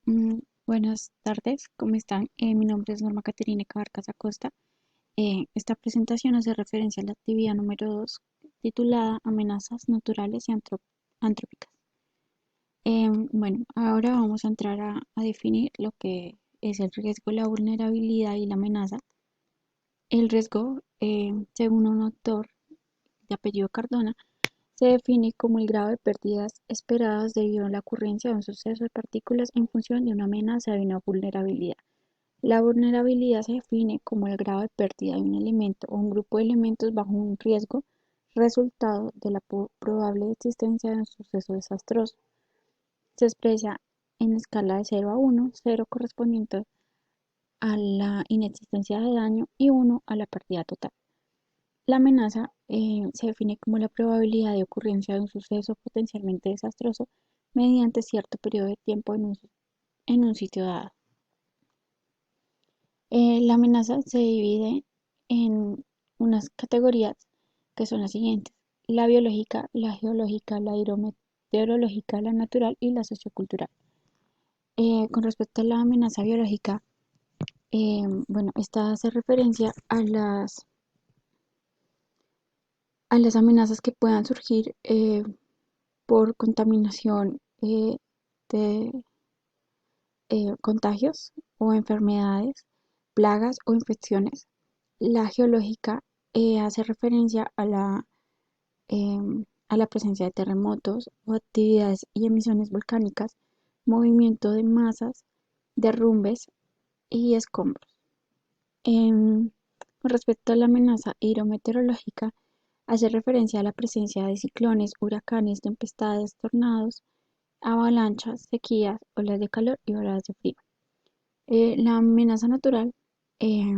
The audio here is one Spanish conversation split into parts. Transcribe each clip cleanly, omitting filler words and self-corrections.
Mm, Buenas tardes, ¿cómo están? Mi nombre es Norma Caterina Cabarcas Acosta. Esta presentación hace referencia a la actividad número 2, titulada Amenazas naturales y antrópicas. Ahora vamos a entrar a definir lo que es el riesgo, la vulnerabilidad y la amenaza. El riesgo, según un autor de apellido Cardona, se define como el grado de pérdidas esperadas debido a la ocurrencia de un suceso de partículas en función de una amenaza y una vulnerabilidad. La vulnerabilidad se define como el grado de pérdida de un elemento o un grupo de elementos bajo un riesgo resultado de la probable existencia de un suceso desastroso. Se expresa en escala de 0 a 1, 0 correspondiente a la inexistencia de daño y 1 a la pérdida total. La amenaza se define como la probabilidad de ocurrencia de un suceso potencialmente desastroso mediante cierto periodo de tiempo en un sitio dado. La amenaza se divide en unas categorías que son las siguientes: la biológica, la geológica, la hidrometeorológica, la natural y la sociocultural. Con respecto a la amenaza biológica, esta hace referencia a las amenazas que puedan surgir por contaminación de contagios o enfermedades, plagas o infecciones. La geológica hace referencia a la presencia de terremotos o actividades y emisiones volcánicas, movimiento de masas, derrumbes y escombros. Con respecto a la amenaza hidrometeorológica, hace referencia a la presencia de ciclones, huracanes, tempestades, tornados, avalanchas, sequías, olas de calor y olas de frío. La amenaza natural eh,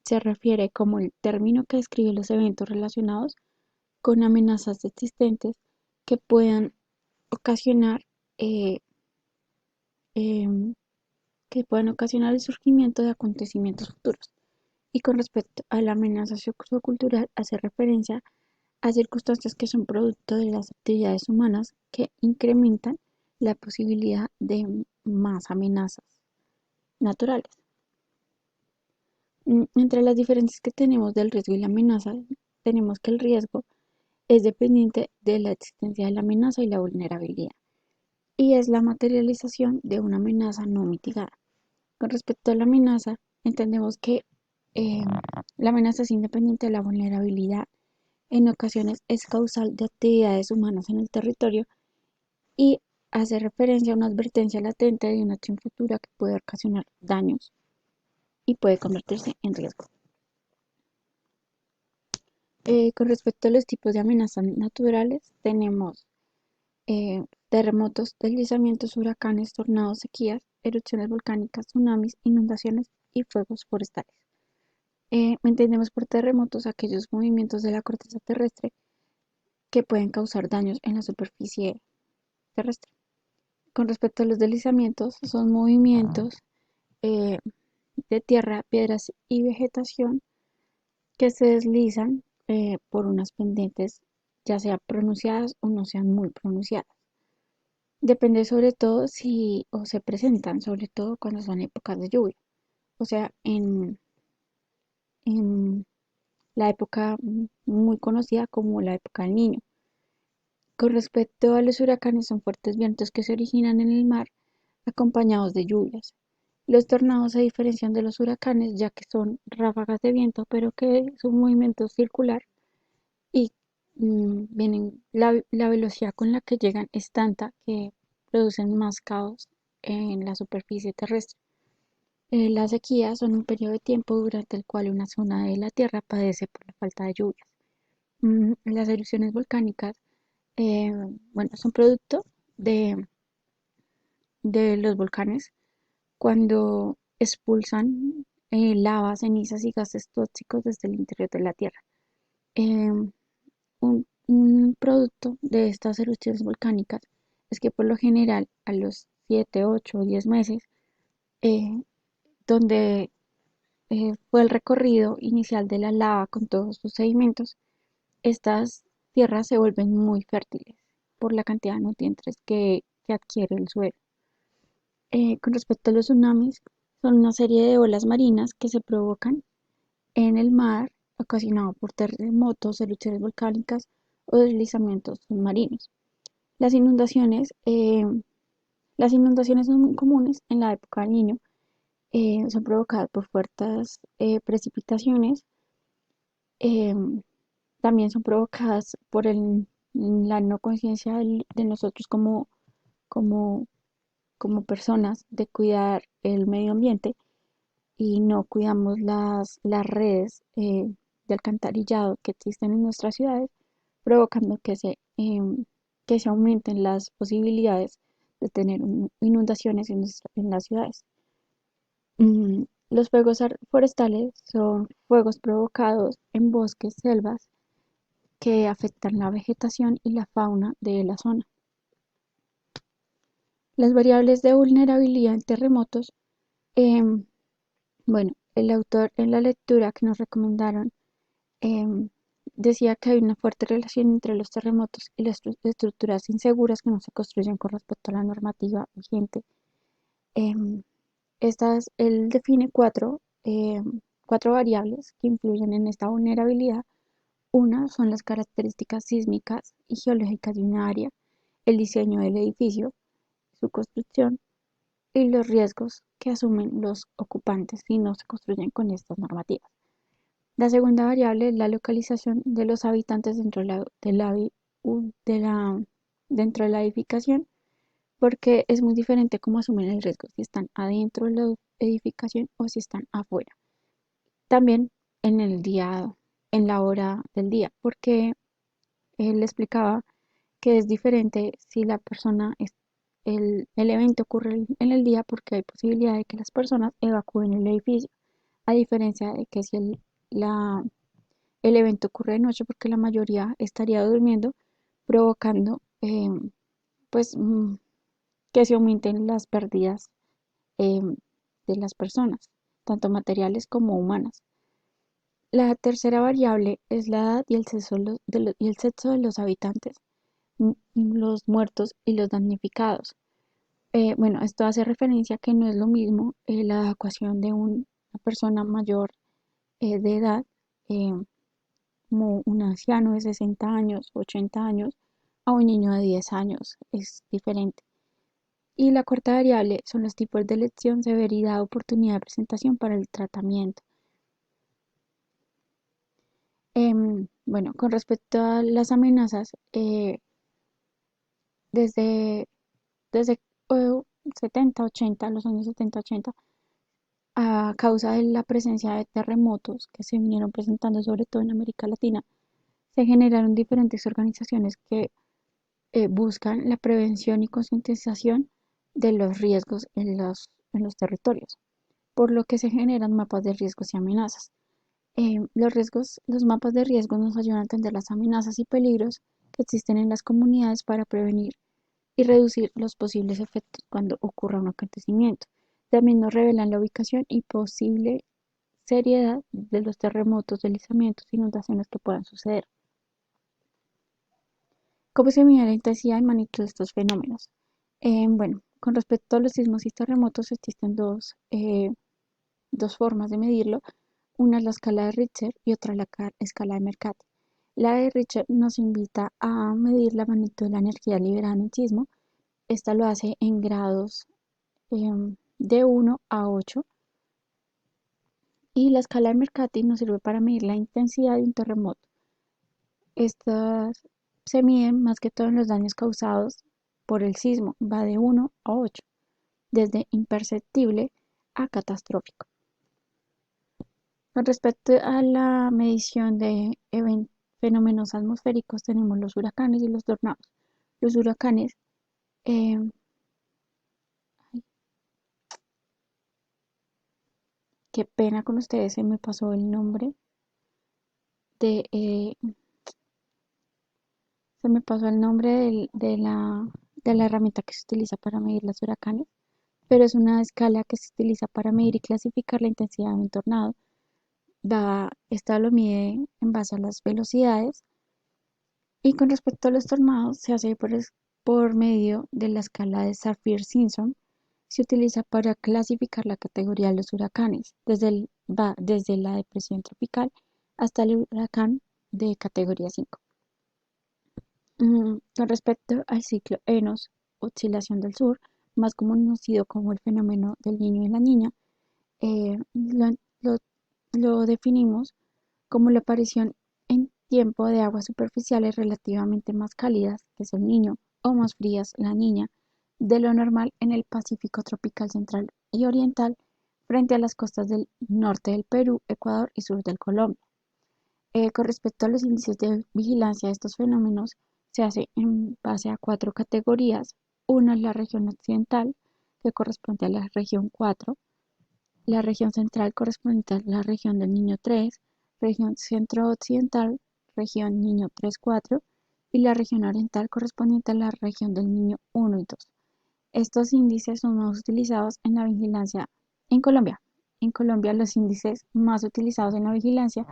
se refiere como el término que describe los eventos relacionados con amenazas existentes que puedan ocasionar, eh, em, que puedan ocasionar el surgimiento de acontecimientos futuros. Y con respecto a la amenaza sociocultural, hace referencia a circunstancias que son producto de las actividades humanas que incrementan la posibilidad de más amenazas naturales. Entre las diferencias que tenemos del riesgo y la amenaza, tenemos que el riesgo es dependiente de la existencia de la amenaza y la vulnerabilidad, y es la materialización de una amenaza no mitigada. Con respecto a la amenaza, entendemos que eh, la amenaza es independiente de la vulnerabilidad, en ocasiones es causal de actividades humanas en el territorio y hace referencia a una advertencia latente de una acción futura que puede ocasionar daños y puede convertirse en riesgo. Con respecto a los tipos de amenazas naturales, tenemos terremotos, deslizamientos, huracanes, tornados, sequías, erupciones volcánicas, tsunamis, inundaciones y fuegos forestales. Entendemos por terremotos aquellos movimientos de la corteza terrestre que pueden causar daños en la superficie terrestre. Con respecto a los deslizamientos, son movimientos eh, de tierra, piedras y vegetación que se deslizan por unas pendientes, ya sean pronunciadas o no sean muy pronunciadas. Depende sobre todo si o se presentan, sobre todo cuando son épocas de lluvia, o sea, en la época muy conocida como la época del Niño. Con respecto a los huracanes, son fuertes vientos que se originan en el mar acompañados de lluvias. Los tornados se diferencian de los huracanes ya que son ráfagas de viento, pero que su movimiento es circular y la velocidad con la que llegan es tanta que producen más caos en la superficie terrestre. Las sequías son un periodo de tiempo durante el cual una zona de la Tierra padece por la falta de lluvias. Las erupciones volcánicas, eh, son producto de, de los volcanes cuando expulsan lava, cenizas y gases tóxicos desde el interior de la Tierra. Em, un producto de estas erupciones volcánicas es que por lo general a los 7, 8 o 10 meses, eh, donde fue el recorrido inicial de la lava con todos sus sedimentos, estas tierras se vuelven muy fértiles por la cantidad de nutrientes que adquiere el suelo. Con respecto a los tsunamis, son una serie de olas marinas que se provocan en el mar ocasionado por terremotos, erupciones volcánicas o deslizamientos submarinos. Las inundaciones, eh, las inundaciones son muy comunes en la época del Niño, son provocadas por fuertes precipitaciones, eh, también son provocadas por la no conciencia de nosotros como, como personas de cuidar el medio ambiente y no cuidamos las redes de alcantarillado que existen en nuestras ciudades, provocando que se aumenten las posibilidades de tener inundaciones en las ciudades. Los fuegos forestales son fuegos provocados en bosques, selvas, que afectan la vegetación y la fauna de la zona. Las variables de vulnerabilidad en terremotos, em, bueno, el autor en la lectura que nos recomendaron em, decía que hay una fuerte relación entre los terremotos y las estructuras inseguras que no se construyen con respecto a la normativa vigente. Em, Él define cuatro variables que influyen en esta vulnerabilidad. Una son las características sísmicas y geológicas de una área, el diseño del edificio, su construcción y los riesgos que asumen los ocupantes si no se construyen con estas normativas. La segunda variable es la localización de los habitantes dentro de la edificación, porque es muy diferente cómo asumen el riesgo, si están adentro de la edificación o si están afuera. También en el día, en la hora del día, porque él explicaba que es diferente si la persona el evento ocurre en el día porque hay posibilidad de que las personas evacúen el edificio, a diferencia de que si el evento ocurre de noche porque la mayoría estaría durmiendo, provocando pues que se aumenten las pérdidas de las personas, tanto materiales como humanas. La tercera variable es la edad y el y el sexo de los habitantes, los muertos y los damnificados. Bueno, esto hace referencia a que no es lo mismo la evacuación de una persona mayor de edad, eh, como un anciano de 60 años, 80 años, a un niño de 10 años. Es diferente. Y la cuarta variable son los tipos de elección, severidad, oportunidad de presentación para el tratamiento. Bueno, con respecto a las amenazas, desde, desde 70, 80, los años 70, 80, a causa de la presencia de terremotos que se vinieron presentando sobre todo en América Latina, se generaron diferentes organizaciones que buscan la prevención y concientización de los riesgos en los territorios, por lo que se generan mapas de riesgos y amenazas. Los mapas de riesgos nos ayudan a entender las amenazas y peligros que existen en las comunidades para prevenir y reducir los posibles efectos cuando ocurra un acontecimiento. También nos revelan la ubicación y posible seriedad de los terremotos, deslizamientos e inundaciones que puedan suceder. ¿Cómo se mide la intensidad y magnitud de estos fenómenos? Bueno, con respecto a los sismos y terremotos existen dos formas de medirlo. Una es la escala de Richter y otra la escala de Mercalli. La de Richter nos invita a medir la magnitud de la energía liberada en un sismo. Esta lo hace en grados de 1 a 8, y la escala de Mercalli nos sirve para medir la intensidad de un terremoto. Estas se miden más que todo en los daños causados por el sismo, va de 1 a 8, desde imperceptible a catastrófico. Con respecto a la medición de fenómenos atmosféricos, tenemos los huracanes y los tornados. Los huracanes, eh, qué pena con ustedes, se me pasó el nombre de, se me pasó el nombre de la herramienta que se utiliza para medir los huracanes, pero es una escala que se utiliza para medir y clasificar la intensidad de un tornado. Esta lo mide en base a las velocidades, y con respecto a los tornados se hace por medio de la escala de Saffir-Simpson. se utiliza para clasificar la categoría de los huracanes, va desde la depresión tropical hasta el huracán de categoría 5. Con respecto al ciclo Enos, oscilación del sur, más conocido como el fenómeno del niño y la niña, eh, lo, lo- lo definimos como la aparición en tiempo de aguas superficiales relativamente más cálidas, que es el niño, o más frías, la niña, de lo normal en el Pacífico tropical central y oriental, frente a las costas del norte del Perú, Ecuador y sur del Colombia. Con respecto a los índices de vigilancia de estos fenómenos, se hace en base a 4 categorías. Una es la región occidental, que corresponde a la región 4, la región central correspondiente a la región del Niño 3, región centro-occidental, región Niño 3-4 y la región oriental correspondiente a la región del Niño 1 y 2. Estos índices son más utilizados en la vigilancia en Colombia. En Colombia los índices más utilizados en la vigilancia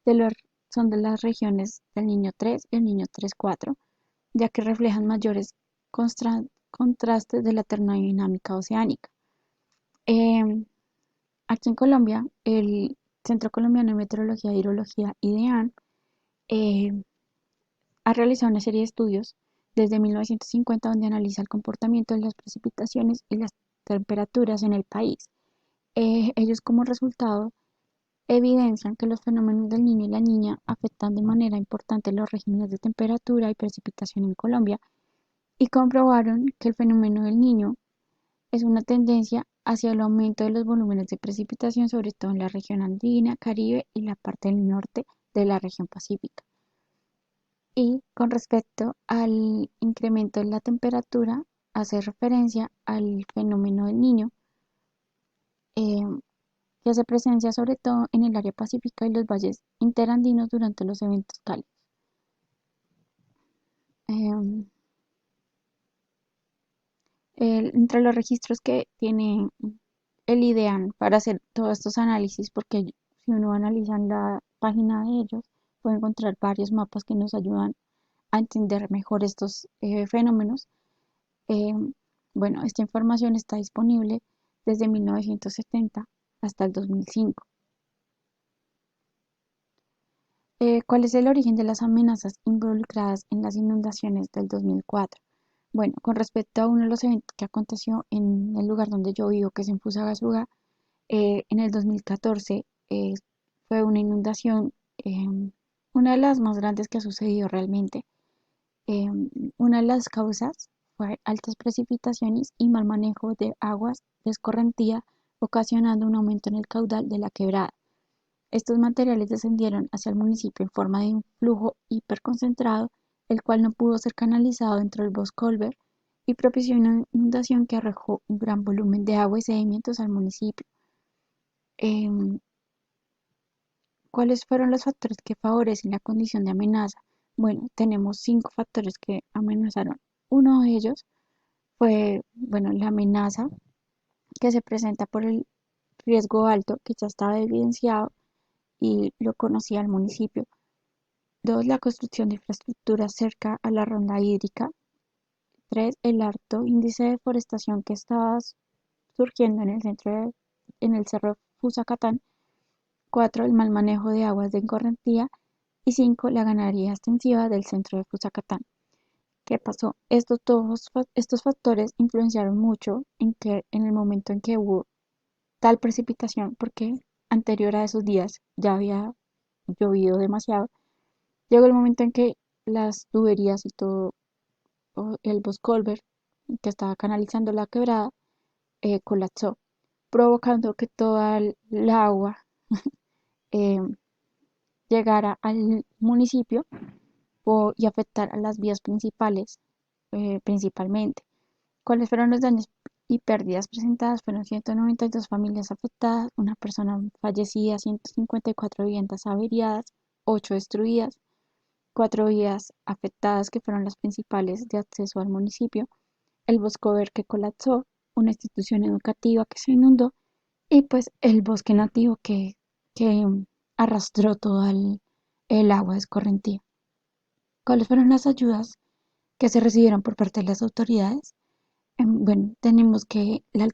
de los, son de las regiones del Niño 3 y el Niño 3-4, ya que reflejan mayores contrastes de la termodinámica oceánica. Eh, Aquí en Colombia, el Centro Colombiano de Meteorología e Hidrología, IDEAN, eh, ha realizado una serie de estudios desde 1950 donde analiza el comportamiento de las precipitaciones y las temperaturas en el país. Ellos como resultado evidencian que los fenómenos del niño y la niña afectan de manera importante los regímenes de temperatura y precipitación en Colombia y comprobaron que el fenómeno del niño es una tendencia hacia el aumento de los volúmenes de precipitación, sobre todo en la región andina, Caribe y la parte del norte de la región pacífica. Y con respecto al incremento de la temperatura, hace referencia al fenómeno del niño, eh, que se presencia sobre todo en el área pacífica y los valles interandinos durante los eventos cálidos. Eh, Entre los registros que tiene el IDEAN para hacer todos estos análisis, porque si uno analiza en la página de ellos, puede encontrar varios mapas que nos ayudan a entender mejor estos fenómenos. Eh, bueno, esta información está disponible desde 1970 hasta el 2005. ¿Cuál es el origen de las amenazas involucradas en las inundaciones del 2004? Bueno, con respecto a uno de los eventos que aconteció en el lugar donde yo vivo, que es en Fusagasugá, en el 2014 fue una inundación, una de las más grandes que ha sucedido realmente. Una de las causas fue altas precipitaciones y mal manejo de aguas de escorrentía, ocasionando un aumento en el caudal de la quebrada. Estos materiales descendieron hacia el municipio en forma de un flujo hiperconcentrado, el cual no pudo ser canalizado dentro del Boscolver y propició una inundación que arrojó un gran volumen de agua y sedimentos al municipio. Em, ¿Cuáles fueron los factores que favorecen la condición de amenaza? Bueno, tenemos 5 factores que amenazaron. Uno de ellos fue, bueno, la amenaza que se presenta por el riesgo alto que ya estaba evidenciado y lo conocía el municipio. Dos, la construcción de infraestructuras cerca a la ronda hídrica. Tres, el alto índice de deforestación que estaba surgiendo en el cerro Fusacatán. Cuatro, el mal manejo de aguas de escorrentía. Y cinco, la ganadería extensiva del centro de Fusacatán. ¿Qué pasó? Estos factores influenciaron mucho en el momento en que hubo tal precipitación, porque anterior a esos días ya había llovido demasiado. Llegó el momento en que las tuberías y todo el Boscolver que estaba canalizando la quebrada colapsó, provocando que toda el agua eh, llegara al municipio y afectar a las vías principales principalmente. ¿Cuáles fueron los daños y pérdidas presentadas? Fueron 192 familias afectadas, una persona fallecida, 154 viviendas averiadas, 8 destruidas, 4 vías afectadas que fueron las principales de acceso al municipio, el Boscover que colapsó, una institución educativa que se inundó y pues el bosque nativo que arrastró todo el agua escorrentía. ¿Cuáles fueron las ayudas que se recibieron por parte de las autoridades? Bueno, tenemos que la